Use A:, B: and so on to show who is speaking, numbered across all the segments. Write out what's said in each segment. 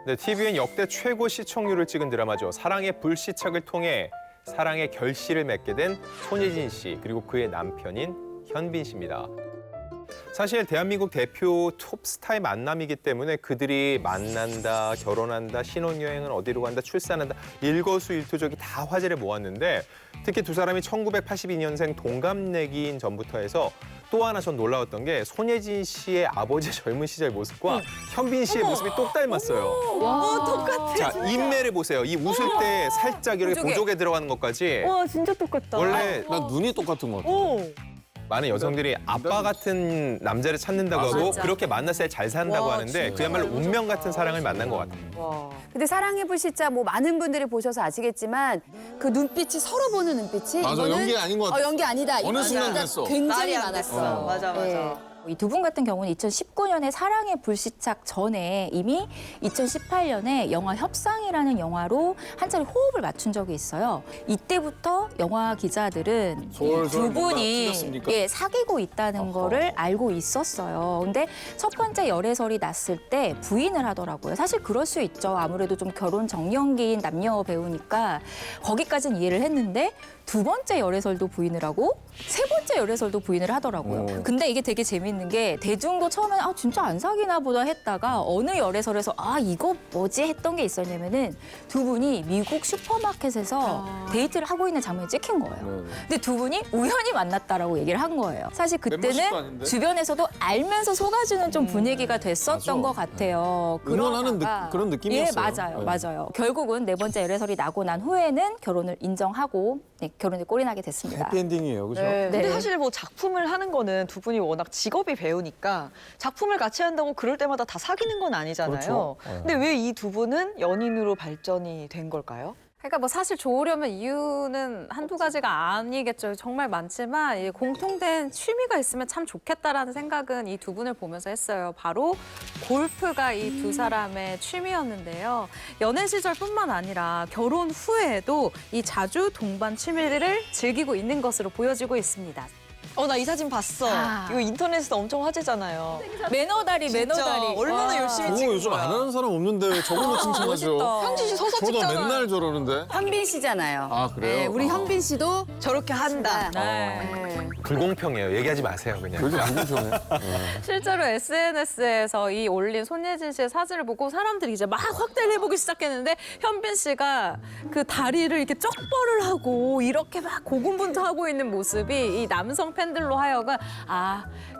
A: 네, TVN 역대 최고 시청률을 찍은 드라마죠. 사랑의 불시착을 통해 사랑의 결실을 맺게 된 손예진 씨 그리고 그의 남편인 현빈 씨입니다. 사실 대한민국 대표 톱스타의 만남이기 때문에 그들이 만난다, 결혼한다, 신혼여행은 어디로 간다, 출산한다 일거수일투족이 다 화제를 모았는데 특히 두 사람이 1982년생 동갑내기인 전부터 해서 또 하나 전 놀라웠던 게 손예진 씨의 아버지 젊은 시절 모습과 현빈 씨의 모습이 똑 닮았어요.
B: 와, 똑같아.
A: 자, 인매를 보세요. 이 웃을 때 살짝 이렇게 보조개 들어가는 것까지.
B: 와, 진짜 똑같다.
A: 원래
C: 난 눈이 똑같은 것 같아.
A: 많은 여성들이 아빠 같은 남자를 찾는다고 하고
B: 맞아.
A: 그렇게 만났을 때 잘 산다고
B: 와,
A: 하는데
B: 진짜
A: 그야말로
B: 너무
A: 운명
B: 좋다.
A: 같은 사랑을 만난 것 같아요.
B: 와.
D: 근데 사랑의 불시착 뭐 많은 분들이 보셔서 아시겠지만 그 눈빛이 서로 보는 눈빛이
C: 맞아,
D: 이거는
C: 연기 아닌 것 같아.
D: 연기 아니다.
C: 어느
D: 이거는
C: 순간
D: 진짜
C: 됐어.
D: 굉장히
B: 말이 안
D: 많았어.
B: 됐어. 맞아, 맞아.
D: 예.
E: 이 두 분 같은 경우는 2019년에 사랑의 불시착 전에 이미 2018년에 영화 협상이라는 영화로 한 차례 호흡을 맞춘 적이 있어요. 이때부터 영화 기자들은
C: 솔솔
E: 두
C: 뭔가
E: 분이
C: 틀렸습니까?
E: 사귀고 있다는 거를 알고 있었어요. 근데 첫 번째 열애설이 났을 때 부인을 하더라고요. 사실 그럴 수 있죠. 아무래도 좀 결혼 정년기인 남녀 배우니까 거기까지는 이해를 했는데 두 번째 열애설도 부인을 하고 세 번째 열애설도 부인을 하더라고요.
C: 오.
E: 근데 이게 되게 재밌는 게 대중도 처음엔 진짜 안 사귀나 보다 했다가 어느 열애설에서 이거 뭐지 했던 게 있었냐면은 두 분이 미국 슈퍼마켓에서 데이트를 하고 있는 장면이 찍힌 거예요. 근데 두 분이 우연히 만났다라고 얘기를 한 거예요. 사실
C: 멤버십도
E: 그때는
C: 아닌데?
E: 주변에서도 알면서 속아주는 좀 분위기가 됐었던
C: 맞아.
E: 것 같아요.
C: 응원하는
E: 그러다가
C: 그런 느낌이었어요.
E: 예, 맞아요.
C: 네.
E: 맞아요. 결국은 네 번째 열애설이 나고 난 후에는 결혼을 인정하고 결혼에 꼴이 나게 됐습니다.
C: 해피엔딩이에요, 그죠?
B: 네. 근데
E: 네.
B: 사실 뭐 작품을 하는 거는 두 분이 워낙 직업이 배우니까 작품을 같이 한다고 그럴 때마다 다 사귀는 건 아니잖아요.
C: 그렇죠. 네.
B: 근데 왜 이 두 분은 연인으로 발전이 된 걸까요?
F: 그러니까 뭐 사실 좋으려면 이유는 한두 가지가 아니겠죠. 정말 많지만 이 공통된 취미가 있으면 참 좋겠다라는 생각은 이 두 분을 보면서 했어요. 바로 골프가 이 두 사람의 취미였는데요. 연애 시절뿐만 아니라 결혼 후에도 이 자주 동반 취미를 즐기고 있는 것으로 보여지고 있습니다.
B: 나 이 사진 봤어. 이거 인터넷에서 엄청 화제잖아요.
E: 매너다리,
B: 진짜
E: 매너다리.
B: 얼마나 열심히
C: 저거
B: 찍은
C: 요즘
B: 거야.
C: 안 하는 사람 없는데 저걸로 칭찬하죠.
B: 현진 씨 서서
C: 저도
B: 찍잖아.
C: 맨날 저러는데.
D: 현빈 씨잖아요.
C: 아, 그래요?
D: 네, 우리
C: 아.
D: 현빈 씨도
B: 저렇게 한다.
D: 네.
A: 불공평해요. 얘기하지 마세요, 그냥.
C: 그게 불공평해.
F: 실제로 SNS에서 이 올린 손예진 씨의 사진을 보고 사람들이 이제 막 확대를 해보기 시작했는데 현빈 씨가 그 다리를 이렇게 쩍벌을 하고 이렇게 막 고군분투하고 있는 모습이 이 남성 팬들로 하여금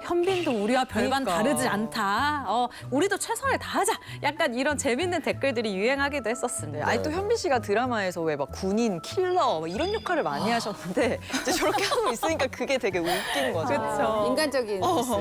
F: 현빈도 우리와 별반
B: 그러니까.
F: 다르지 않다. 우리도 최선을 다하자. 약간 이런 재밌는 댓글들이 유행하기도 했었습니다.
B: 아니 또 현빈 씨가 드라마에서 왜 막 군인, 킬러 막 이런 역할을 많이 하셨는데 이제 저렇게 하고 있으니까 그게 되게 웃긴 거죠.
F: 그렇죠.
D: 인간적인 모습.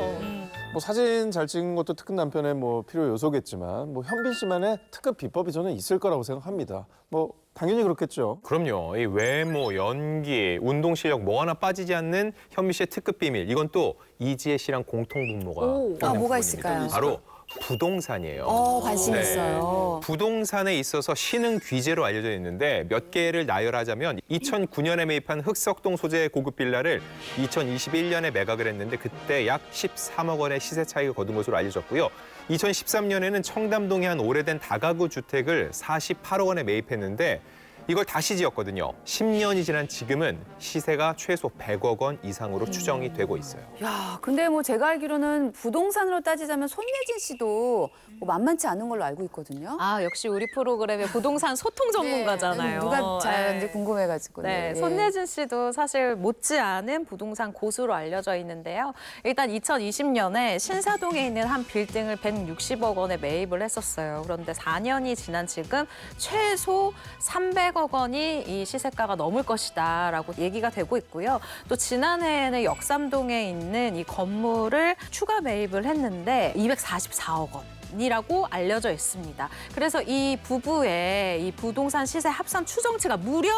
C: 뭐 사진 잘 찍은 것도 특급 남편의 뭐 필요 요소겠지만 뭐 현빈 씨만의 특급 비법이 저는 있을 거라고 생각합니다. 뭐 당연히 그렇겠죠.
A: 그럼요. 이 외모, 연기, 운동 실력 뭐 하나 빠지지 않는 현미 씨의 특급 비밀. 이건 또 이지혜 씨랑 공통 분모가 있는
D: 뭐가
A: 부분입니다.
D: 있을까요?
A: 바로 부동산이에요.
D: 관심
A: 네.
D: 있어요.
A: 부동산에 있어서 신흥 귀재로 알려져 있는데 몇 개를 나열하자면 2009년에 매입한 흑석동 소재의 고급 빌라를 2021년에 매각을 했는데 그때 약 13억 원의 시세 차익을 거둔 것으로 알려졌고요. 2013년에는 청담동의 한 오래된 다가구 주택을 48억 원에 매입했는데 이걸 다시 지었거든요. 10년이 지난 지금은 시세가 최소 100억 원 이상으로 추정이 되고 있어요.
D: 야, 근데 뭐 제가 알기로는 부동산으로 따지자면 손예진 씨도 뭐 만만치 않은 걸로 알고 있거든요.
F: 역시 우리 프로그램의 부동산 소통 전문가잖아요.
D: 누가 잘하는지
F: 네.
D: 궁금해가지고.
F: 네, 손예진 씨도 사실 못지않은 부동산 고수로 알려져 있는데요. 일단 2020년에 신사동에 있는 한 빌딩을 160억 원에 매입을 했었어요. 그런데 4년이 지난 지금 최소 300억 원이 이 시세가가 넘을 것이다라고 얘기가 되고 있고요. 또 지난해에는 역삼동에 있는 이 건물을 추가 매입을 했는데 244억 원. 이라고 알려져 있습니다. 그래서 이 부부의 이 부동산 시세 합산 추정치가 무려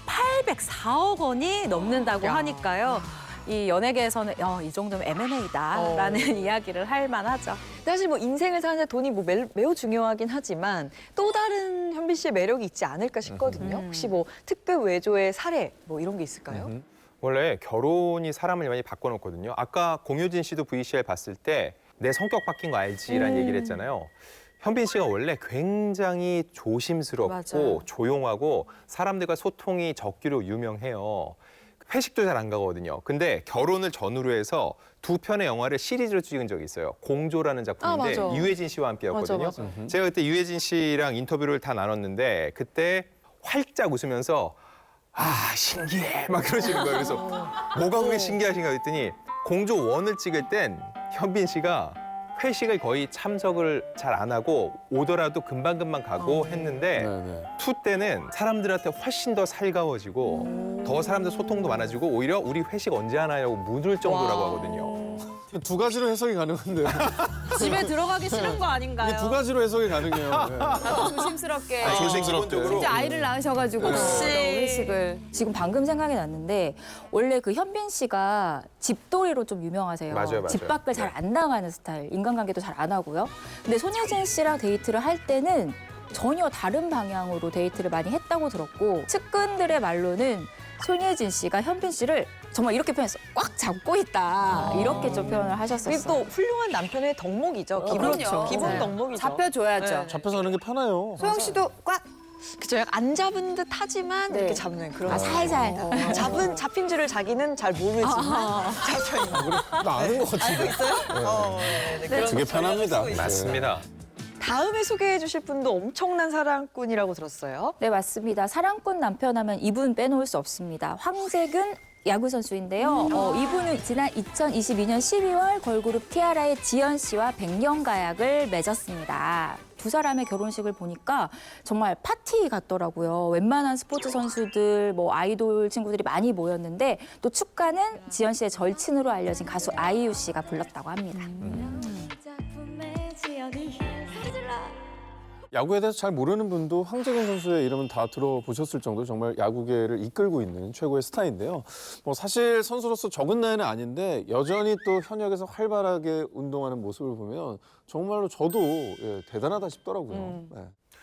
F: 804억 원이 넘는다고 하니까요. 이 연예계에서는 이 정도면 M&A다라는 이야기를 할 만하죠.
B: 사실 뭐 인생을 사는데 돈이 뭐 매우 중요하긴 하지만 또 다른 현빈 씨의 매력이 있지 않을까 싶거든요. 혹시 뭐 특급 외조의 사례 뭐 이런 게 있을까요?
A: 원래 결혼이 사람을 많이 바꿔놓거든요. 아까 공효진 씨도 VCR 봤을 때 내 성격 바뀐 거 알지라는 얘기를 했잖아요. 현빈 씨가 원래 굉장히 조심스럽고
F: 맞아요.
A: 조용하고 사람들과 소통이 적기로 유명해요. 회식도 잘 안 가거든요. 근데 결혼을 전후로 해서 두 편의 영화를 시리즈로 찍은 적이 있어요. 공조라는 작품인데
B: 맞아.
A: 유해진 씨와 함께였거든요.
B: 맞아.
A: 제가 그때 유해진 씨랑 인터뷰를 다 나눴는데 그때 활짝 웃으면서 아 신기해 막 그러시는 거예요. 그래서 뭐가 그렇게 신기하신가 했더니 공조 1을 찍을 땐 현빈 씨가 회식을 거의 참석을 잘 안 하고 오더라도 금방금방 가고 했는데
C: 네네.
A: 2 때는 사람들한테 훨씬 더 살가워지고 더 사람들 소통도 많아지고 오히려 우리 회식 언제 하나요? 묻을 정도라고 하거든요.
C: 두 가지로 해석이 가능한데요.
F: 집에 들어가기 싫은 거 아닌가요?
C: 이게 두 가지로 해석이 가능해요. 네.
D: 나도 조심스럽게.
A: 조심스럽게.
D: 이제 아이를 낳으셔가지고
F: 혹시-
D: 회식을.
E: 지금 방금 생각이 났는데 원래 그 현빈 씨가 집돌이로 좀 유명하세요.
A: 맞아요.
E: 집 밖을 잘 안 나가는 스타일, 인간관계도 잘 안 하고요. 근데 손예진 씨랑 데이트를 할 때는 전혀 다른 방향으로 데이트를 많이 했다고 들었고 측근들의 말로는 손예진 씨가 현빈 씨를 정말 이렇게 표현했어. 꽉 잡고 있다. 이렇게 좀 표현을 하셨었어요.
B: 이게 또 훌륭한 남편의 덕목이죠. 기본,
D: 그럼요.
B: 기본
D: 네.
B: 덕목이죠.
D: 잡혀줘야죠.
B: 네.
C: 잡혀서 하는 게 편해요.
D: 소영 씨도 꽉.
B: 그죠? 약간 안 잡은 듯 하지만
D: 네.
B: 이렇게 잡는 그런.
E: 살살.
B: 잡힌 줄을 자기는 잘 모르지만 잡혀 있는.
C: 나 아는 것 같은데. 그게 편합니다.
A: 맞습니다.
B: 다음에 소개해 주실 분도 엄청난 사랑꾼이라고 들었어요.
E: 네, 맞습니다. 사랑꾼 남편 하면 이분 빼놓을 수 없습니다. 황재균 야구 선수인데요. 이분은 지난 2022년 12월 걸그룹 티아라의 지연 씨와 100년 가약을 맺었습니다. 두 사람의 결혼식을 보니까 정말 파티 같더라고요. 웬만한 스포츠 선수들, 뭐 아이돌 친구들이 많이 모였는데 또 축가는 지연 씨의 절친으로 알려진 가수 아이유 씨가 불렀다고 합니다.
C: 야구에 대해서 잘 모르는 분도 황재균 선수의 이름은 다 들어보셨을 정도로 정말 야구계를 이끌고 있는 최고의 스타인데요. 뭐 사실 선수로서 적은 나이는 아닌데 여전히 또 현역에서 활발하게 운동하는 모습을 보면 정말로 저도 대단하다 싶더라고요. 네.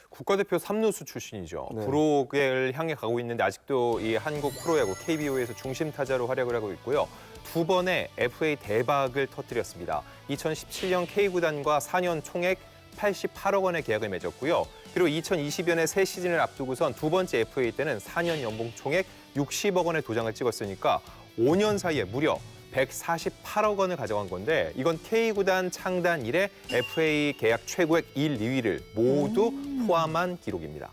A: 국가대표 3루수 출신이죠.
C: 네.
A: 프로계를 향해 가고 있는데 아직도 이 한국 프로야구 KBO에서 중심 타자로 활약을 하고 있고요. 2번의 FA 대박을 터뜨렸습니다. 2017년 K구단과 4년 총액 88억 원의 계약을 맺었고요. 그리고 2020년에 새 시즌을 앞두고선 두 번째 FA 때는 4년 연봉 총액 60억 원의 도장을 찍었으니까 5년 사이에 무려 148억 원을 가져간 건데 이건 K구단 창단 이래 FA 계약 최고액 1, 2위를 모두 포함한 기록입니다.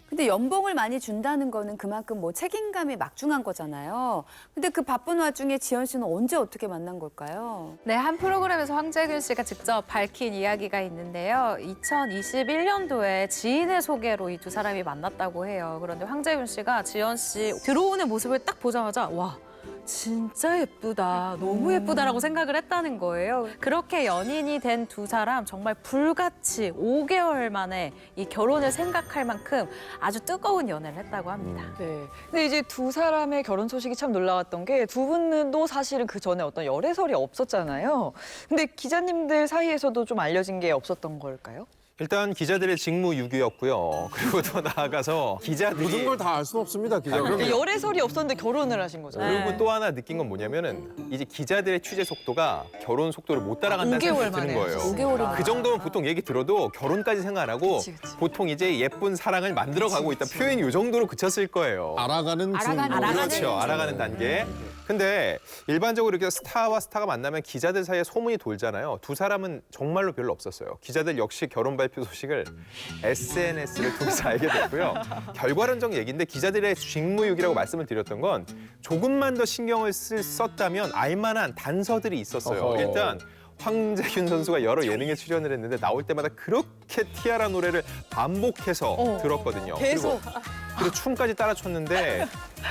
D: 근데 연봉을 많이 준다는 거는 그만큼 뭐 책임감이 막중한 거잖아요. 근데 그 바쁜 와중에 지연 씨는 언제 어떻게 만난 걸까요?
F: 네, 한 프로그램에서 황재균 씨가 직접 밝힌 이야기가 있는데요. 2021년도에 지인의 소개로 이 두 사람이 만났다고 해요. 그런데 황재균 씨가 지연 씨 들어오는 모습을 딱 보자마자 와, 진짜 예쁘다, 너무 예쁘다라고 생각을 했다는 거예요. 그렇게 연인이 된 두 사람 정말 불같이 5개월 만에 이 결혼을 생각할 만큼 아주 뜨거운 연애를 했다고 합니다.
B: 네. 근데 이제 두 사람의 결혼 소식이 참 놀라웠던 게 두 분도 사실은 그 전에 어떤 열애설이 없었잖아요. 근데 기자님들 사이에서도 좀 알려진 게 없었던 걸까요?
A: 일단 기자들의 직무유기였고요. 그리고 더 나아가서
C: 모든
A: 기자들이
C: 걸 다 알 수는 없습니다. 기자가.
B: 그러니까 열애설이 없었는데 결혼을 하신 거잖아요.
A: 그리고 또 하나 느낀 건 뭐냐면은 이제 기자들의 취재 속도가 결혼 속도를 못 따라간다는
B: 5개월
A: 생각이 드는
B: 만에
A: 거예요.
B: 하셨어요.
E: 5개월이나.
A: 그 정도면 보통 얘기 들어도 결혼까지 생각 안 하고
B: 그치, 그치.
A: 보통 이제 예쁜 사랑을 만들어가고 있다. 표현이 이 정도로 그쳤을 거예요.
C: 알아가는 중.
A: 그렇죠. 알아가는 단계. 근데 일반적으로 이렇게 스타와 스타가 만나면 기자들 사이에 소문이 돌잖아요. 두 사람은 정말로 별로 없었어요. 기자들 역시 결혼 발표 소식을 SNS를 통해서 알게 됐고요. 결과론적 얘기인데 기자들의 직무유기라고 말씀을 드렸던 건 조금만 더 신경을 썼다면 알만한 단서들이 있었어요.
C: 어허.
A: 일단 황재균 선수가 여러 예능에 출연을 했는데 나올 때마다 그렇게 티아라 노래를 반복해서 들었거든요.
B: 계속.
A: 그리고 춤까지 따라 췄는데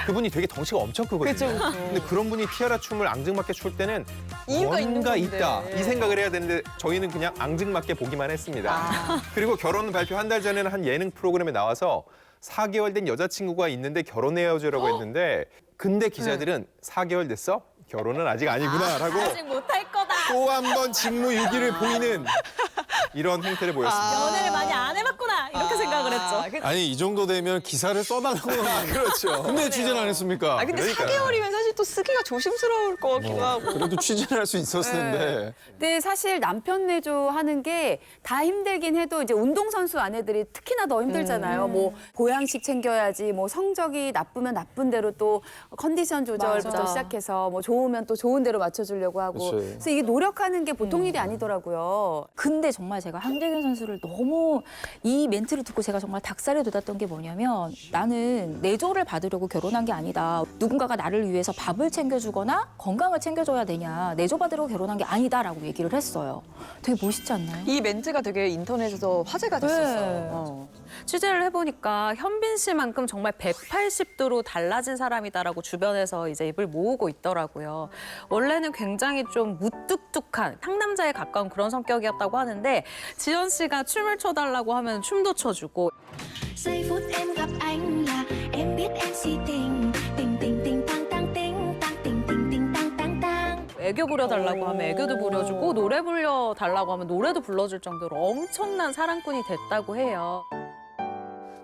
A: 그분이 되게 덩치가 엄청 크거든요.
B: 그쵸, 그쵸.
A: 근데 그런 분이 티아라 춤을 앙증맞게 출 때는
B: 이유가 있는
A: 뭔가
B: 건데.
A: 있다 이 생각을 해야 되는데 저희는 그냥 앙증맞게 보기만 했습니다. 그리고 결혼 발표 한 달 전에는 한 예능 프로그램에 나와서 4개월 된 여자친구가 있는데 결혼해야죠라고 했는데 근데 기자들은 4개월 됐어? 결혼은 아직 아니구나라고
F: 아직 못할 거다.
A: 또 한 번 직무유기를 보이는 이런 행태를 보였습니다.
F: 연애를 많이 안 해봤구나 이렇게 생각을 그랬죠.
C: 아니 이 정도 되면 기사를 써달라고 그렇죠. 근데 취재를 안 했습니까?
B: 아 근데
A: 그러니까요.
B: 4개월이면 사실 또 쓰기가 조심스러울 것 같기도 하고.
C: 그래도 취재를 할 수 있었을 텐데.
D: 근데 사실 남편 내조하는 게 다 힘들긴 해도 이제 운동선수 아내들이 특히나 더 힘들잖아요. 뭐 보양식 챙겨야지, 뭐 성적이 나쁘면 나쁜 대로 또 컨디션 조절부터
F: 맞아.
D: 시작해서 뭐 좋으면 또 좋은 대로 맞춰주려고 하고.
C: 그치.
D: 그래서 이게 노력하는 게 보통 일이 아니더라고요.
E: 근데 정말 제가 황재균 선수를 너무 이 멘트를 듣고 제가 정말 닭살이 돋았던 게 뭐냐면 나는 내조를 받으려고 결혼한 게 아니다. 누군가가 나를 위해서 밥을 챙겨주거나 건강을 챙겨줘야 되냐. 내조 받으려고 결혼한 게 아니다라고 얘기를 했어요. 되게 멋있지 않나요?
B: 이 멘트가 되게 인터넷에서 화제가 됐었어요.
F: 취재를 해보니까 현빈 씨만큼 정말 180도로 달라진 사람이다라고 주변에서 이제 입을 모으고 있더라고요. 원래는 굉장히 좀 무뚝뚝한 상남자에 가까운 그런 성격이었다고 하는데 지연 씨가 춤을 춰달라고 하면 춤도 춰주고
G: Giây phút em gặp anh là em biết em si tình tình tình tình tăng tăng tình tăng tình tình tình tăng tăng tăng.
F: 애교 부려달라고 하면 애교도 부려주고 노래 불려달라고 하면 노래도 불러줄 정도로 엄청난 사랑꾼이 됐다고 해요.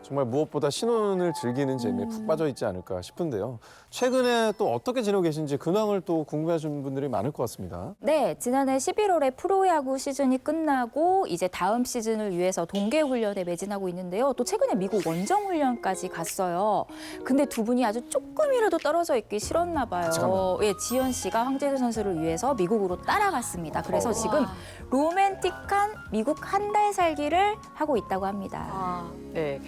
C: 정말 무엇보다 신혼을 즐기는 재미에 푹 빠져 있지 않을까 싶은데요. 최근에 또 어떻게 지내고 계신지 근황을 또 궁금해하시는 분들이 많을 것 같습니다.
E: 네, 지난해 11월에 프로야구 시즌이 끝나고 이제 다음 시즌을 위해서 동계 훈련에 매진하고 있는데요. 또 최근에 미국 원정 훈련까지 갔어요. 근데 두 분이 아주 조금이라도 떨어져 있기 싫었나 봐요. 예, 지연 씨가 황재균 선수를 위해서 미국으로 따라갔습니다. 그래서 지금 로맨틱한 미국 한 달 살기를 하고 있다고 합니다.
B: 네,